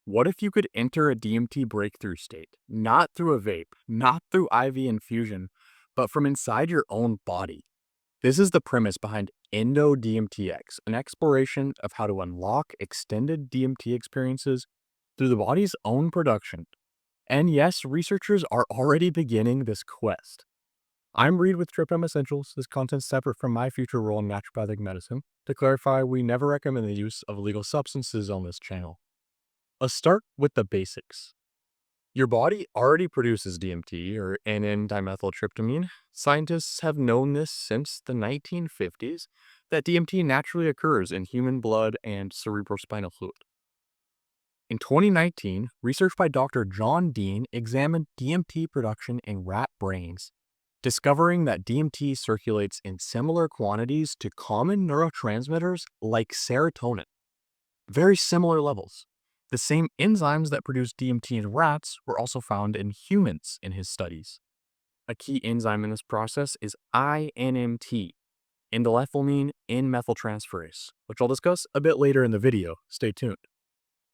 What if you could enter a DMT breakthrough state, not through a vape, not through IV infusion, but from inside your own body? This is the premise behind Endo-DMTx, an exploration of how to unlock extended DMT experiences through the body's own production. And yes, researchers are already beginning this quest. I'm Reed with TripM Essentials. This content's separate from my future role in naturopathic medicine. To clarify, we never recommend the use of illegal substances on this channel. Let's start with the basics. Your body already produces DMT, or N,N-dimethyltryptamine. Scientists have known this since the 1950s, that DMT naturally occurs in human blood and cerebrospinal fluid. In 2019, research by Dr. John Dean examined DMT production in rat brains, discovering that DMT circulates in similar quantities to common neurotransmitters like serotonin. Very similar levels. The same enzymes that produce DMT in rats were also found in humans in his studies. A key enzyme in this process is E-dmt, indolethylamine N-methyltransferase, which I'll discuss a bit later in the video. Stay tuned.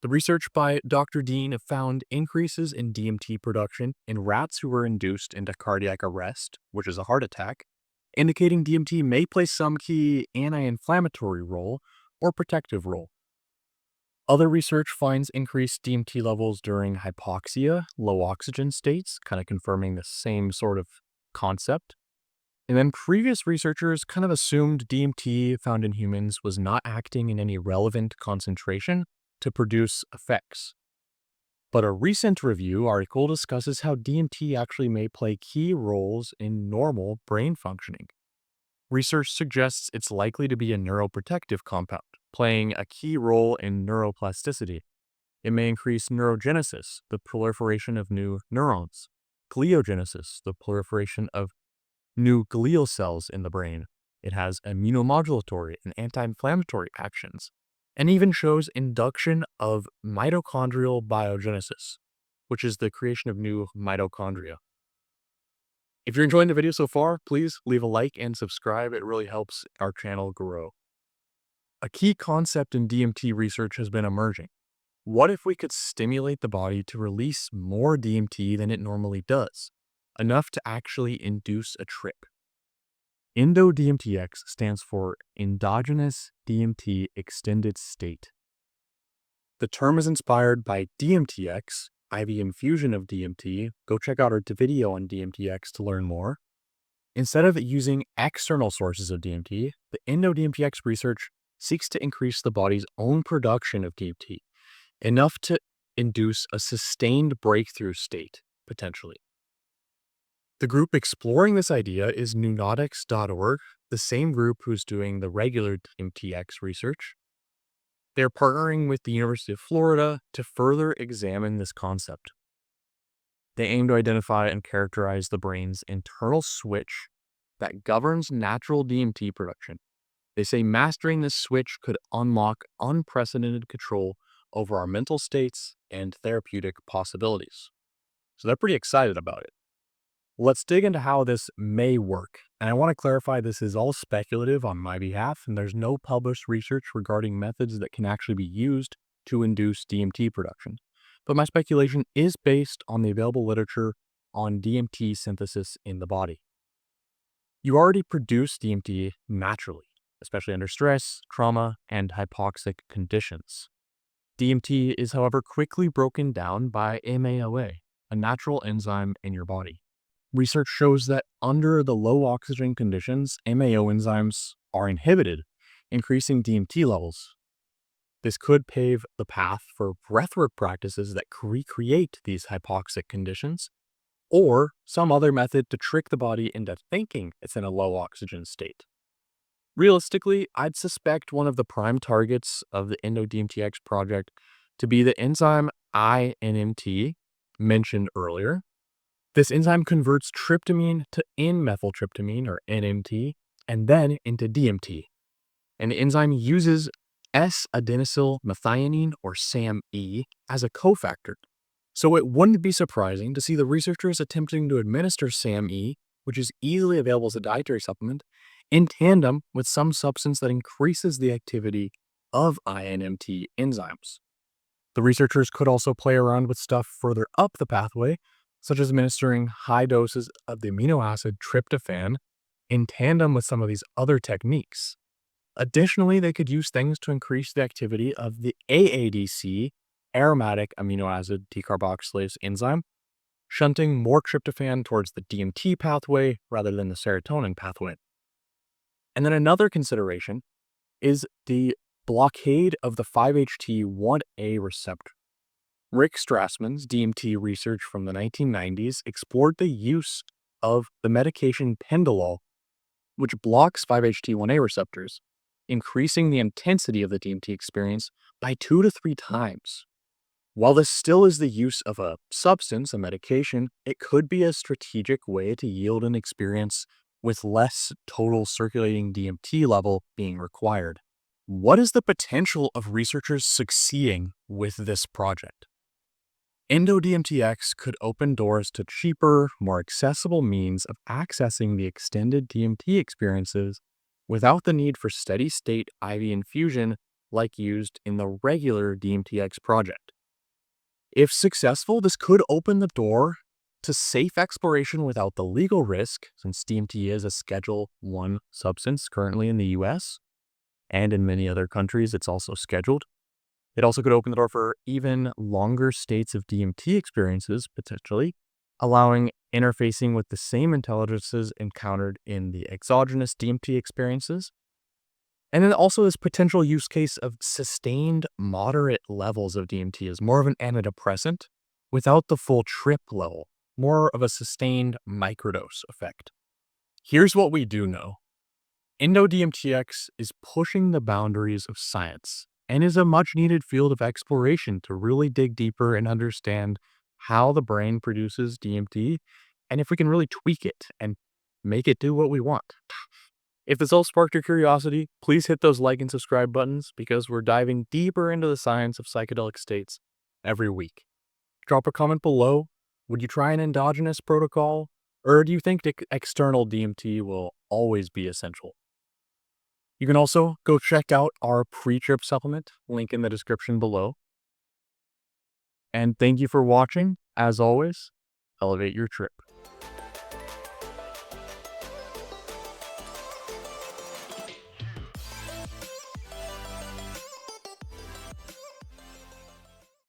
The research by Dr. Dean found increases in DMT production in rats who were induced into cardiac arrest, which is a heart attack, indicating DMT may play some key anti-inflammatory role or protective role. Other research finds increased DMT levels during hypoxia, low oxygen states, kind of confirming the same sort of concept. And then previous researchers kind of assumed DMT found in humans was not acting in any relevant concentration to produce effects. But a recent review article discusses how DMT actually may play key roles in normal brain functioning. Research suggests it's likely to be a neuroprotective compound, playing a key role in neuroplasticity. It may increase neurogenesis, the proliferation of new neurons, gliogenesis, the proliferation of new glial cells in the brain. It has immunomodulatory and anti-inflammatory actions, and even shows induction of mitochondrial biogenesis, which is the creation of new mitochondria. If you're enjoying the video so far, please leave a like and subscribe. It really helps our channel grow. A key concept in DMT research has been emerging. What if we could stimulate the body to release more DMT than it normally does, enough to actually induce a trip? Endo-DMTx stands for Endogenous DMT Extended State. The term is inspired by DMTx, IV infusion of DMT. Go check out our video on DMTx to learn more. Instead of using external sources of DMT, the Endo-DMTx research seeks to increase the body's own production of DMT, enough to induce a sustained breakthrough state, potentially. The group exploring this idea is neuroscience.org, the same group who's doing the regular DMTx research. They're partnering with the University of Florida to further examine this concept. They aim to identify and characterize the brain's internal switch that governs natural DMT production. They say mastering this switch could unlock unprecedented control over our mental states and therapeutic possibilities. So they're pretty excited about it. Let's dig into how this may work. And I want to clarify this is all speculative on my behalf, and there's no published research regarding methods that can actually be used to induce DMT production. But my speculation is based on the available literature on DMT synthesis in the body. You already produce DMT naturally, especially under stress, trauma, and hypoxic conditions. DMT is, however, quickly broken down by MAOA, a natural enzyme in your body. Research shows that under the low oxygen conditions, MAO enzymes are inhibited, increasing DMT levels. This could pave the path for breathwork practices that recreate these hypoxic conditions, or some other method to trick the body into thinking it's in a low oxygen state. Realistically, I'd suspect one of the prime targets of the Endo-DMTx project to be the enzyme I-NMT mentioned earlier. This enzyme converts tryptamine to N-methyltryptamine, or NMT, and then into DMT. And the enzyme uses S-adenosyl methionine, or SAMe, as a cofactor. So it wouldn't be surprising to see the researchers attempting to administer SAMe, which is easily available as a dietary supplement, in tandem with some substance that increases the activity of I-NMT enzymes. The researchers could also play around with stuff further up the pathway, such as administering high doses of the amino acid tryptophan in tandem with some of these other techniques. Additionally, they could use things to increase the activity of the AADC, aromatic amino acid decarboxylase enzyme, shunting more tryptophan towards the DMT pathway rather than the serotonin pathway. And then another consideration is the blockade of the 5-HT1A receptor. Rick Strassman's DMT research from the 1990s explored the use of the medication Pendolol, which blocks 5-HT1A receptors, increasing the intensity of the DMT experience by 2 to 3 times. While this still is the use of a substance, a medication, it could be a strategic way to yield an experience with less total circulating DMT level being required. What is the potential of researchers succeeding with this project? Endo-DMTx could open doors to cheaper, more accessible means of accessing the extended DMT experiences without the need for steady-state IV infusion like used in the regular DMTx project. If successful, this could open the door to safe exploration without the legal risk, since DMT is a Schedule I substance currently in the US, and in many other countries it's also scheduled. It also could open the door for even longer states of DMT experiences, potentially, allowing interfacing with the same intelligences encountered in the exogenous DMT experiences. And then also this potential use case of sustained moderate levels of DMT as more of an antidepressant without the full trip level, more of a sustained microdose effect. Here's what we do know. Endo-DMTx is pushing the boundaries of science and is a much needed field of exploration to really dig deeper and understand how the brain produces DMT and if we can really tweak it and make it do what we want. If this all sparked your curiosity, please hit those like and subscribe buttons because we're diving deeper into the science of psychedelic states every week. Drop a comment below. Would you try an endogenous protocol? Or do you think external DMT will always be essential? You can also go check out our pre-trip supplement, link in the description below. And thank you for watching. As always, elevate your trip.